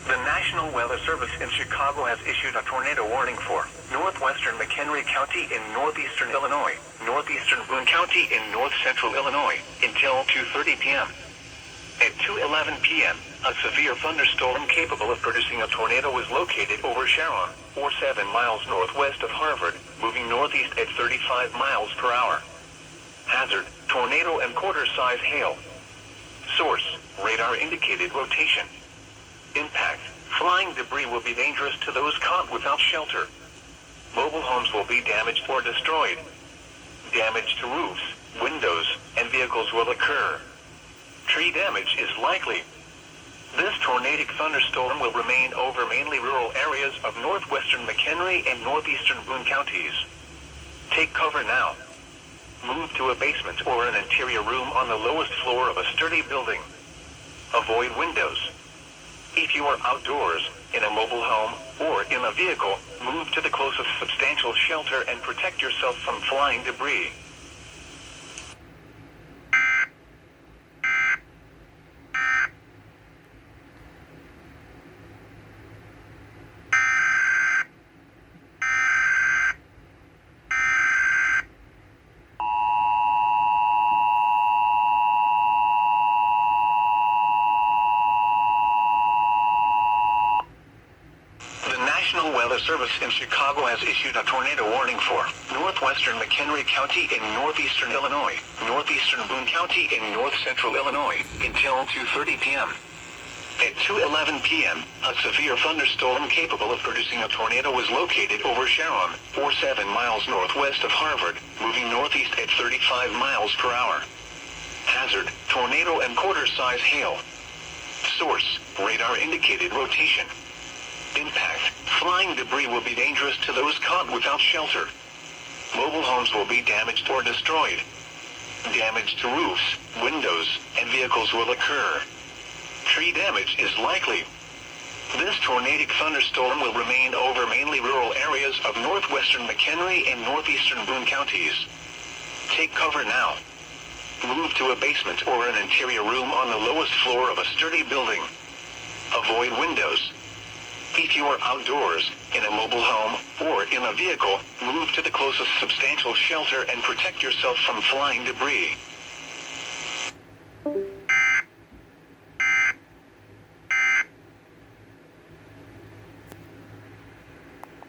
The National Weather Service in Chicago has issued a tornado warning for northwestern McHenry County in northeastern Illinois, northeastern Boone County in north central Illinois, until 2:30 p.m. At 2:11 p.m., a severe thunderstorm capable of producing a tornado was located over Sharon, or 7 miles northwest of Harvard, moving northeast at 35 miles per hour. Hazard, tornado and quarter-size hail. Source, radar indicated rotation. Impact, flying debris will be dangerous to those caught without shelter. Mobile homes will be damaged or destroyed. Damage to roofs, windows, and vehicles will occur. Tree damage is likely. This tornadic thunderstorm will remain over mainly rural areas of northwestern McHenry and northeastern Boone counties. Take cover now. Move to a basement or an interior room on the lowest floor of a sturdy building. Avoid windows. If you are outdoors, in a mobile home, or in a vehicle, move to the closest substantial shelter and protect yourself from flying debris. National Weather Service in Chicago has issued a tornado warning for northwestern McHenry County in northeastern Illinois, northeastern Boone County in north central Illinois, until 2:30 p.m. At 2:11 p.m., a severe thunderstorm capable of producing a tornado was located over Sharon, or 7 miles northwest of Harvard, moving northeast at 35 miles per hour. Hazard, tornado and quarter-size hail. Source, radar indicated rotation. Impact, flying debris will be dangerous to those caught without shelter. Mobile homes will be damaged or destroyed. Damage to roofs, windows, and vehicles will occur. Tree damage is likely. This tornadic thunderstorm will remain over mainly rural areas of northwestern McHenry and northeastern Boone counties. Take cover now. Move to a basement or an interior room on the lowest floor of a sturdy building. Avoid windows. If you are outdoors, in a mobile home, or in a vehicle, move to the closest substantial shelter and protect yourself from flying debris.